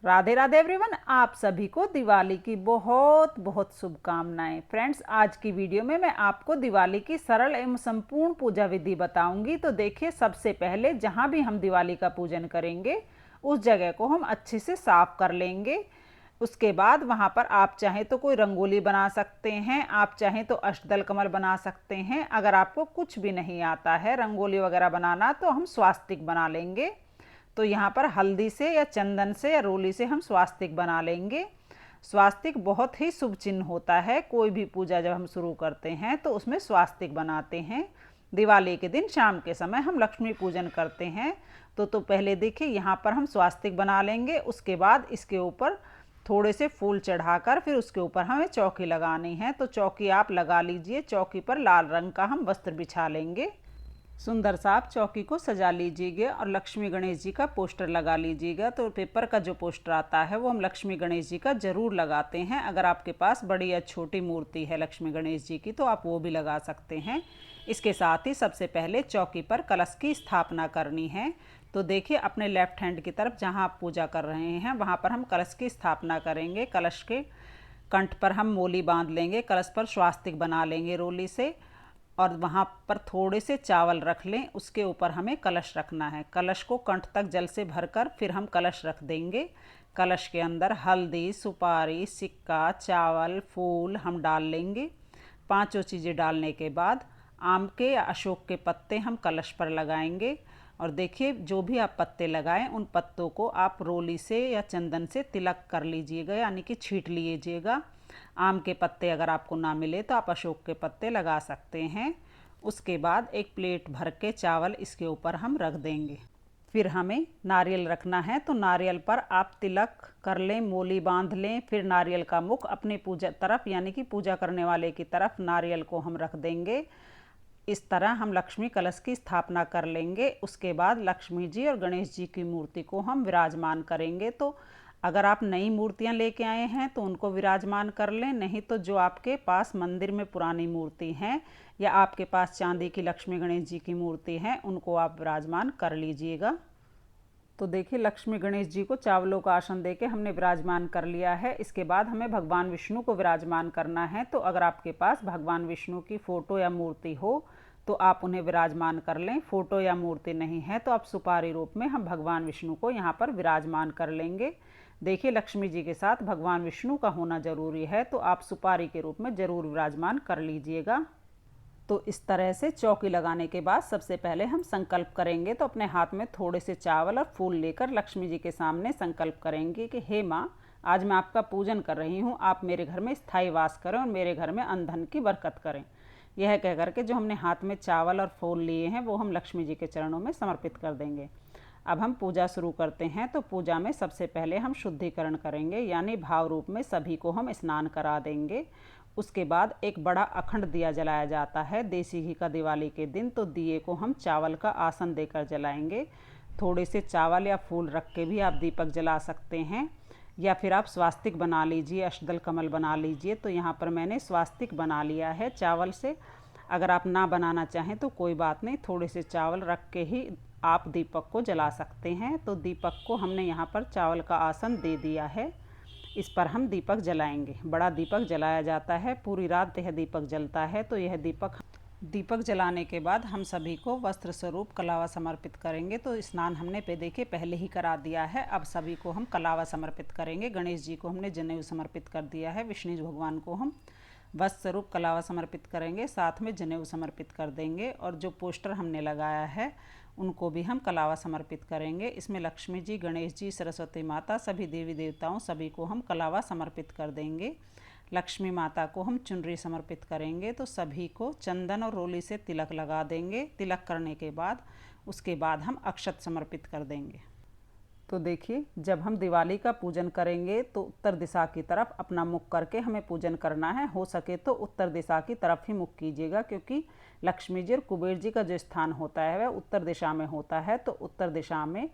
Radhe Radhe everyone, आप सभी को दिवाली की बहुत बहुत शुभकामनाएं। फ्रेंड्स, आज की वीडियो में मैं आपको दिवाली की सरल एवं संपूर्ण पूजा विधि बताऊंगी। तो देखिए, सबसे पहले जहां भी हम दिवाली का पूजन करेंगे उस जगह को हम अच्छे से साफ कर लेंगे। उसके बाद वहां पर आप चाहें तो कोई रंगोली बना सकते हैं, आप चाहें तो अष्टदल कमल बना सकते हैं। अगर आपको कुछ भी नहीं आता है रंगोली वगैरह बनाना तो हम स्वास्तिक बना लेंगे। तो यहाँ पर हल्दी से या चंदन से या रोली से हम स्वास्तिक बना लेंगे। स्वास्तिक बहुत ही शुभ चिन्ह होता है। कोई भी पूजा जब हम शुरू करते हैं तो उसमें स्वास्तिक बनाते हैं। दिवाली के दिन शाम के समय हम लक्ष्मी पूजन करते हैं। तो पहले देखिए, यहाँ पर हम स्वास्तिक बना लेंगे। उसके बाद इसके ऊपर थोड़े से फूल चढ़ाकर फिर उसके ऊपर हमें चौकी लगानी है। तो चौकी आप लगा लीजिए। चौकी पर लाल रंग का हम वस्त्र बिछा लेंगे। सुंदर सा आप चौकी को सजा लीजिएगा और लक्ष्मी गणेश जी का पोस्टर लगा लीजिएगा। तो पेपर का जो पोस्टर आता है वो हम लक्ष्मी गणेश जी का ज़रूर लगाते हैं। अगर आपके पास बड़ी या छोटी मूर्ति है लक्ष्मी गणेश जी की तो आप वो भी लगा सकते हैं। इसके साथ ही सबसे पहले चौकी पर कलश की स्थापना करनी है। तो देखिए, अपने लेफ्ट हैंड की तरफ जहाँ आप पूजा कर रहे हैं वहाँ पर हम कलश की स्थापना करेंगे। कलश के कंठ पर हम मोली बांध लेंगे, कलश पर स्वास्तिक बना लेंगे रोली से, और वहाँ पर थोड़े से चावल रख लें। उसके ऊपर हमें कलश रखना है। कलश को कंठ तक जल से भरकर फिर हम कलश रख देंगे। कलश के अंदर हल्दी, सुपारी, सिक्का, चावल, फूल हम डाल लेंगे। पांचों चीज़ें डालने के बाद आम के या अशोक के पत्ते हम कलश पर लगाएंगे। और देखिए, जो भी आप पत्ते लगाएं उन पत्तों को आप रोली से या चंदन से तिलक कर लीजिएगा, यानी कि छींट लीजिएगा। आम के पत्ते अगर आपको ना मिले तो आप अशोक के पत्ते लगा सकते हैं। उसके बाद एक प्लेट भर के चावल इसके ऊपर हम रख देंगे। फिर हमें नारियल रखना है। तो नारियल पर आप तिलक कर लें, मोली बांध लें। फिर नारियल का मुख अपनी पूजा तरफ, यानी कि पूजा करने वाले की तरफ नारियल को हम रख देंगे। इस तरह हम लक्ष्मी कलश की स्थापना कर लेंगे। उसके बाद लक्ष्मी जी और गणेश जी की मूर्ति को हम विराजमान करेंगे। तो अगर आप नई मूर्तियां लेके आए हैं तो उनको विराजमान कर लें, नहीं तो जो आपके पास मंदिर में पुरानी मूर्ति हैं या आपके पास चांदी की लक्ष्मी गणेश जी की मूर्ति है उनको आप विराजमान कर लीजिएगा। तो देखिए, लक्ष्मी गणेश जी को चावलों का आसन देके हमने विराजमान कर लिया है। इसके बाद हमें भगवान विष्णु को विराजमान करना है। तो अगर आपके पास भगवान विष्णु की फ़ोटो या मूर्ति हो तो आप उन्हें विराजमान कर लें। फ़ोटो या मूर्ति नहीं है तो आप सुपारी रूप में हम भगवान विष्णु को यहाँ पर विराजमान कर लेंगे। देखिए, लक्ष्मी जी के साथ भगवान विष्णु का होना ज़रूरी है, तो आप सुपारी के रूप में ज़रूर विराजमान कर लीजिएगा। तो इस तरह से चौकी लगाने के बाद सबसे पहले हम संकल्प करेंगे। तो अपने हाथ में थोड़े से चावल और फूल लेकर लक्ष्मी जी के सामने संकल्प करेंगे कि हे माँ, आज मैं आपका पूजन कर रही हूँ, आप मेरे घर में स्थायी वास करें और मेरे घर में अन्न धन की बरकत करें। यह कह करके जो हमने हाथ में चावल और फूल लिए हैं वो हम लक्ष्मी जी के चरणों में समर्पित कर देंगे। अब हम पूजा शुरू करते हैं। तो पूजा में सबसे पहले हम शुद्धिकरण करेंगे, यानी भाव रूप में सभी को हम स्नान करा देंगे। उसके बाद एक बड़ा अखंड दिया जलाया जाता है देसी घी का दिवाली के दिन। तो दिए को हम चावल का आसन देकर जलाएंगे। थोड़े से चावल या फूल रख के भी आप दीपक जला सकते हैं, या फिर आप स्वास्तिक बना लीजिए, अष्टदल कमल बना लीजिए। तो यहाँ पर मैंने स्वास्तिक बना लिया है चावल से। अगर आप ना बनाना चाहें तो कोई बात नहीं, थोड़े से चावल रख के ही आप दीपक को जला सकते हैं। तो दीपक को हमने यहाँ पर चावल का आसन दे दिया है। इस पर हम दीपक जलाएंगे। बड़ा दीपक जलाया जाता है, पूरी रात यह दीपक जलता है। तो यह दीपक जलाने के बाद हम सभी को वस्त्र स्वरूप कलावा समर्पित करेंगे। तो स्नान हमने देखिए पहले ही करा दिया है। अब सभी को हम कलावा समर्पित करेंगे। गणेश जी को हमने जनेऊ समर्पित कर दिया है। विष्णु भगवान को हम वस्त्र स्वरूप कलावा समर्पित करेंगे, साथ में जनेऊ समर्पित कर देंगे। और जो पोस्टर हमने लगाया है उनको भी हम कलावा समर्पित करेंगे। इसमें लक्ष्मी जी, गणेश जी, सरस्वती माता, सभी देवी देवताओं सभी को हम कलावा समर्पित कर देंगे। लक्ष्मी माता को हम चुनरी समर्पित करेंगे। तो सभी को चंदन और रोली से तिलक लगा देंगे। तिलक करने के बाद उसके बाद हम अक्षत समर्पित कर देंगे। तो देखिए, जब हम दिवाली का पूजन करेंगे तो उत्तर दिशा की तरफ अपना मुख करके हमें पूजन करना है। हो सके तो उत्तर दिशा की तरफ ही मुख कीजिएगा, क्योंकि लक्ष्मी जी और कुबेर जी का जो स्थान होता है वह उत्तर दिशा में होता है। तो उत्तर दिशा में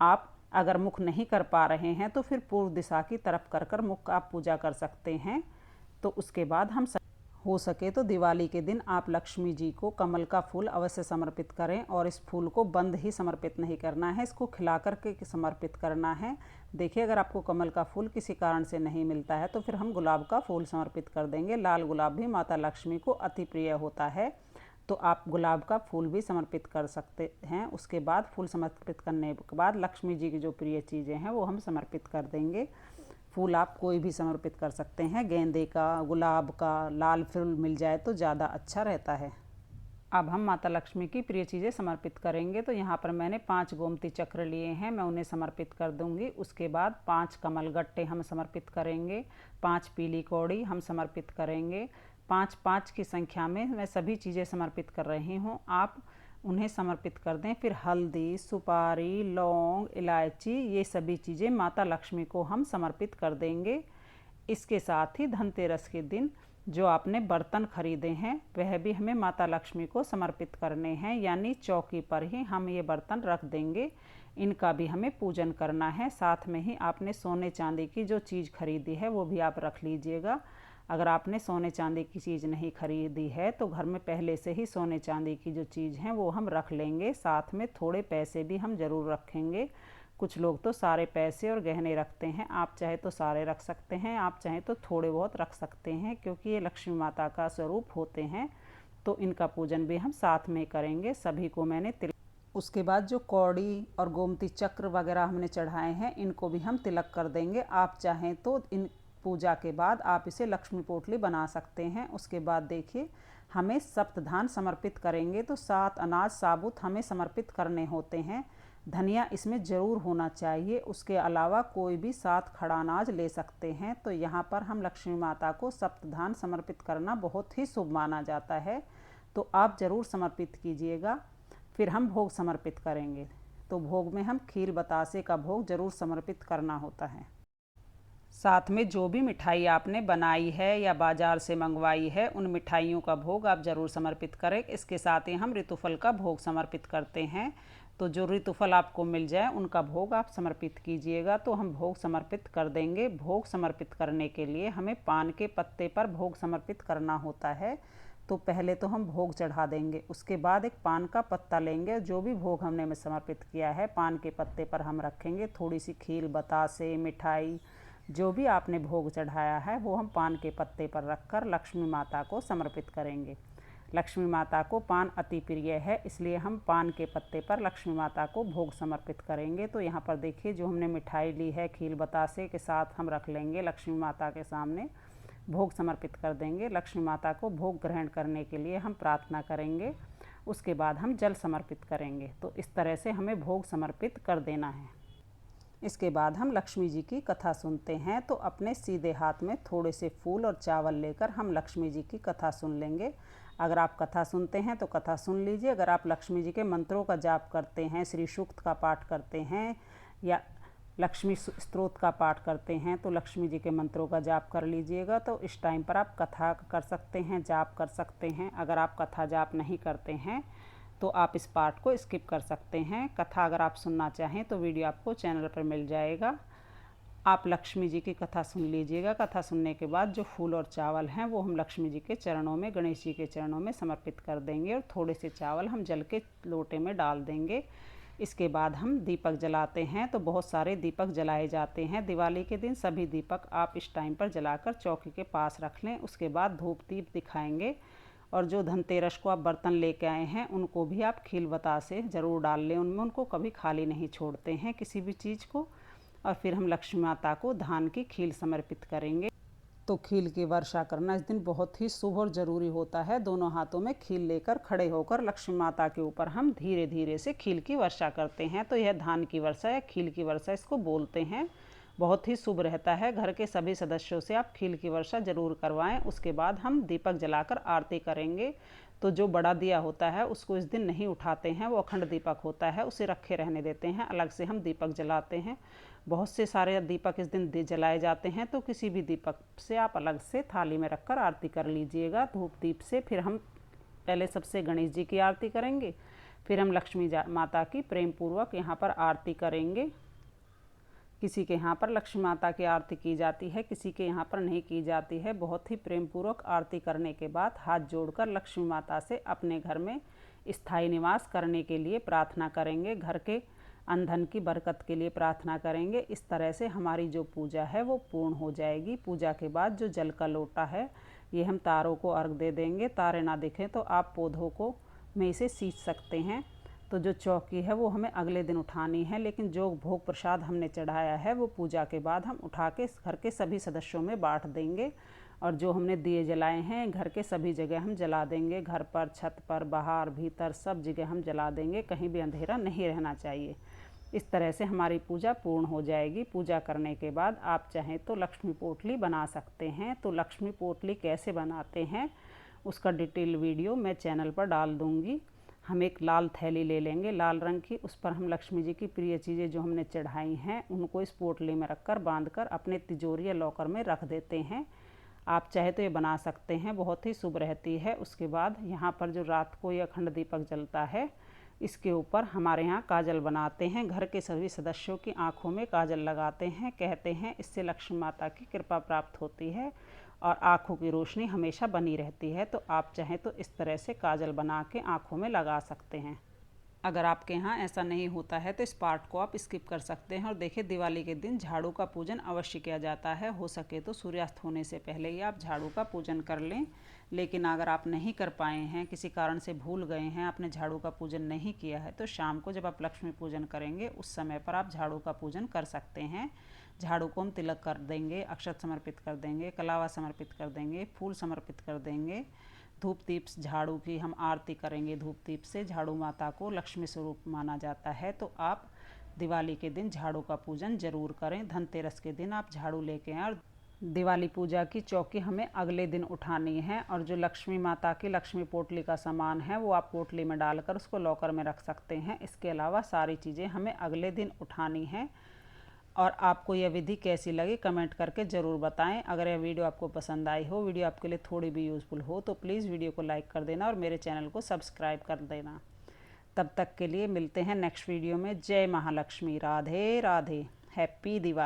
आप अगर मुख नहीं कर पा रहे हैं तो फिर पूर्व दिशा की तरफ कर कर मुख आप पूजा कर सकते हैं। तो उसके बाद हम हो सके तो दिवाली के दिन आप लक्ष्मी जी को कमल का फूल अवश्य समर्पित करें, और इस फूल को बंद ही समर्पित नहीं करना है, इसको खिला करके समर्पित करना है। देखिए, अगर आपको कमल का फूल किसी कारण से नहीं मिलता है तो फिर हम गुलाब का फूल समर्पित कर देंगे। लाल गुलाब भी माता लक्ष्मी को अति प्रिय होता है, तो आप गुलाब का फूल भी समर्पित कर सकते हैं। उसके बाद फूल समर्पित करने के बाद लक्ष्मी जी की जो प्रिय चीज़ें हैं वो हम समर्पित कर देंगे। फूल आप कोई भी समर्पित कर सकते हैं, गेंदे का, गुलाब का, लाल फूल मिल जाए तो ज़्यादा अच्छा रहता है। अब हम माता लक्ष्मी की प्रिय चीज़ें समर्पित करेंगे। तो यहाँ पर मैंने 5 गोमती चक्र लिए हैं, मैं उन्हें समर्पित कर दूंगी। उसके बाद 5 कमल गट्टे हम समर्पित करेंगे, 5 पीली कौड़ी हम समर्पित करेंगे। 5-5 की संख्या में मैं सभी चीज़ें समर्पित कर रही हूँ, आप उन्हें समर्पित कर दें। फिर हल्दी, सुपारी, लौंग, इलायची, ये सभी चीज़ें माता लक्ष्मी को हम समर्पित कर देंगे। इसके साथ ही धनतेरस के दिन जो आपने बर्तन खरीदे हैं वह भी हमें माता लक्ष्मी को समर्पित करने हैं, यानी चौकी पर ही हम ये बर्तन रख देंगे, इनका भी हमें पूजन करना है। साथ में ही आपने सोने चांदी की जो चीज़ खरीदी है वो भी आप रख लीजिएगा। अगर आपने सोने चांदी की चीज़ नहीं खरीदी है तो घर में पहले से ही सोने चांदी की जो चीज़ हैं वो हम रख लेंगे। साथ में थोड़े पैसे भी हम ज़रूर रखेंगे। कुछ लोग तो सारे पैसे और गहने रखते हैं, आप चाहे तो सारे रख सकते हैं, आप चाहे तो थोड़े बहुत रख सकते हैं, क्योंकि ये लक्ष्मी माता का स्वरूप होते हैं। तो इनका पूजन भी हम साथ में करेंगे। सभी को मैंने तिलक, उसके बाद जो कौड़ी और गोमती चक्र वगैरह हमने चढ़ाए हैं इनको भी हम तिलक कर देंगे। आप चाहें तो इन पूजा के बाद आप इसे लक्ष्मी पोटली बना सकते हैं। उसके बाद देखिए, हमें सप्तधान समर्पित करेंगे, तो 7 अनाज साबुत हमें समर्पित करने होते हैं। धनिया इसमें ज़रूर होना चाहिए, उसके अलावा कोई भी 7 खड़ा अनाज ले सकते हैं। तो यहाँ पर हम लक्ष्मी माता को सप्तधान समर्पित करना बहुत ही शुभ माना जाता है, तो आप ज़रूर समर्पित कीजिएगा। फिर हम भोग समर्पित करेंगे, तो भोग में हम खीर बतासे का भोग ज़रूर समर्पित करना होता है। साथ में जो भी मिठाई आपने बनाई है या बाज़ार से मंगवाई है उन मिठाइयों का भोग आप ज़रूर समर्पित करें। इसके साथ ही हम ऋतुफल का भोग समर्पित करते हैं, तो जो ऋतुफल आपको मिल जाए उनका भोग आप समर्पित कीजिएगा। तो हम भोग समर्पित कर देंगे। भोग समर्पित करने के लिए हमें पान के पत्ते पर भोग समर्पित करना होता है। तो पहले तो हम भोग चढ़ा देंगे, उसके बाद एक पान का पत्ता लेंगे, जो भी भोग हमने समर्पित किया है पान के पत्ते पर हम रखेंगे। थोड़ी सी खीर, बतासे, मिठाई, जो भी आपने भोग चढ़ाया है वो हम पान के पत्ते पर रखकर लक्ष्मी माता को समर्पित करेंगे। लक्ष्मी माता को पान अति प्रिय है, इसलिए हम पान के पत्ते पर लक्ष्मी माता को भोग समर्पित करेंगे। तो यहाँ पर देखिए, जो हमने मिठाई ली है खीर बतासे के साथ हम रख लेंगे लक्ष्मी माता के सामने, भोग समर्पित कर देंगे। लक्ष्मी माता को भोग ग्रहण करने के लिए हम प्रार्थना करेंगे, उसके बाद हम जल समर्पित करेंगे। तो इस तरह से हमें भोग समर्पित कर देना है। इसके बाद हम लक्ष्मी जी की कथा सुनते हैं। तो अपने सीधे हाथ में थोड़े से फूल और चावल लेकर हम लक्ष्मी जी की कथा सुन लेंगे। अगर आप कथा सुनते हैं तो कथा सुन लीजिए। अगर आप लक्ष्मी जी के मंत्रों का जाप करते हैं, श्री सूक्त का पाठ करते हैं या लक्ष्मी स्तोत्र का पाठ करते हैं तो लक्ष्मी जी के मंत्रों का जाप कर लीजिएगा। तो इस टाइम पर आप कथा कर सकते हैं, जाप कर सकते हैं। अगर आप कथा जाप नहीं करते हैं तो आप इस पार्ट को स्किप कर सकते हैं। कथा अगर आप सुनना चाहें तो वीडियो आपको चैनल पर मिल जाएगा। आप लक्ष्मी जी की कथा सुन लीजिएगा। कथा सुनने के बाद जो फूल और चावल हैं वो हम लक्ष्मी जी के चरणों में, गणेश जी के चरणों में समर्पित कर देंगे, और थोड़े से चावल हम जल के लोटे में डाल देंगे। इसके बाद हम दीपक जलाते हैं। तो बहुत सारे दीपक जलाए जाते हैं दिवाली के दिन। सभी दीपक आप इस टाइम पर जलाकर चौकी के पास रख लें। उसके बाद धूप दीप दिखाएंगे, और जो धनतेरस को आप बर्तन लेके आए हैं उनको भी आप खील बतासे ज़रूर डाल लें उनमें, उनको कभी खाली नहीं छोड़ते हैं किसी भी चीज़ को। और फिर हम लक्ष्मी माता को धान की खील समर्पित करेंगे। तो खील की वर्षा करना इस दिन बहुत ही शुभ और ज़रूरी होता है। दोनों हाथों में खील लेकर खड़े होकर लक्ष्मी माता के ऊपर हम धीरे धीरे से खील की वर्षा करते हैं। तो यह धान की वर्षा या खील की वर्षा इसको बोलते हैं। बहुत ही शुभ रहता है। घर के सभी सदस्यों से आप खील की वर्षा ज़रूर करवाएं। उसके बाद हम दीपक जलाकर आरती करेंगे। तो जो बड़ा दिया होता है उसको इस दिन नहीं उठाते हैं, वो अखंड दीपक होता है, उसे रखे रहने देते हैं। अलग से हम दीपक जलाते हैं। बहुत से सारे दीपक इस दिन जलाए जाते हैं, तो किसी भी दीपक से आप अलग से थाली में रखकर आरती कर लीजिएगा धूप दीप से। फिर हम पहले सबसे गणेश जी की आरती करेंगे, फिर हम लक्ष्मी माता की प्रेम पूर्वक यहाँ पर आरती करेंगे। किसी के यहाँ पर लक्ष्मी माता की आरती की जाती है, किसी के यहाँ पर नहीं की जाती है। बहुत ही प्रेम पूर्वक आरती करने के बाद हाथ जोड़कर लक्ष्मी माता से अपने घर में स्थायी निवास करने के लिए प्रार्थना करेंगे, घर के अंधन की बरकत के लिए प्रार्थना करेंगे। इस तरह से हमारी जो पूजा है वो पूर्ण हो जाएगी। पूजा के बाद जो जल का लोटा है ये हम तारों को अर्घ दे देंगे। तारे ना दिखें तो आप पौधों को में इसे सींच सकते हैं। तो जो चौकी है वो हमें अगले दिन उठानी है, लेकिन जो भोग प्रसाद हमने चढ़ाया है वो पूजा के बाद हम उठा के घर के सभी सदस्यों में बांट देंगे। और जो हमने दिए जलाए हैं घर के सभी जगह हम जला देंगे। घर पर, छत पर, बाहर, भीतर सब जगह हम जला देंगे। कहीं भी अंधेरा नहीं रहना चाहिए। इस तरह से हमारी पूजा पूर्ण हो जाएगी। पूजा करने के बाद आप चाहें तो लक्ष्मी पोटली बना सकते हैं। तो लक्ष्मी पोटली कैसे बनाते हैं उसका डिटेल वीडियो मैं चैनल पर डाल दूँगी। हम एक लाल थैली ले लेंगे, लाल रंग की। उस पर हम लक्ष्मी जी की प्रिय चीज़ें जो हमने चढ़ाई हैं उनको इस पोटली में रखकर बांधकर अपने तिजोरी या लॉकर में रख देते हैं। आप चाहे तो ये बना सकते हैं, बहुत ही शुभ रहती है। उसके बाद यहाँ पर जो रात को ये अखंड दीपक जलता है इसके ऊपर हमारे यहाँ काजल बनाते हैं। घर के सभी सदस्यों की आंखों में काजल लगाते हैं। कहते हैं इससे लक्ष्मी माता की कृपा प्राप्त होती है और आँखों की रोशनी हमेशा बनी रहती है। तो आप चाहें तो इस तरह से काजल बना के आँखों में लगा सकते हैं। अगर आपके यहाँ ऐसा नहीं होता है तो इस पार्ट को आप स्किप कर सकते हैं। और देखिए, दिवाली के दिन झाड़ू का पूजन अवश्य किया जाता है। हो सके तो सूर्यास्त होने से पहले ही आप झाड़ू का पूजन कर लें। लेकिन अगर आप नहीं कर पाए हैं, किसी कारण से भूल गए हैं, आपने झाड़ू का पूजन नहीं किया है, तो शाम को जब आप लक्ष्मी पूजन करेंगे उस समय पर आप झाड़ू का पूजन कर सकते हैं। झाड़ू को हम तिलक कर देंगे, अक्षत समर्पित कर देंगे, कलावा समर्पित कर देंगे, फूल समर्पित कर देंगे। धूप दीप झाड़ू की हम आरती करेंगे। धूप दीप से झाड़ू माता को लक्ष्मी स्वरूप माना जाता है। तो आप दिवाली के दिन झाड़ू का पूजन जरूर करें। धनतेरस के दिन आप झाड़ू लेके आएँ। और दिवाली पूजा की चौकी हमें अगले दिन उठानी है। और जो लक्ष्मी माता की लक्ष्मी पोटली का सामान है वो आप पोटली में डालकर उसको लॉकर में रख सकते हैं। इसके अलावा सारी चीज़ें हमें अगले दिन उठानी हैं। और आपको यह विधि कैसी लगी कमेंट करके ज़रूर बताएं। अगर यह वीडियो आपको पसंद आई हो, वीडियो आपके लिए थोड़ी भी यूज़फुल हो, तो प्लीज़ वीडियो को लाइक कर देना और मेरे चैनल को सब्सक्राइब कर देना। तब तक के लिए मिलते हैं नेक्स्ट वीडियो में। जय महालक्ष्मी। राधे राधे। हैप्पी दिवाली।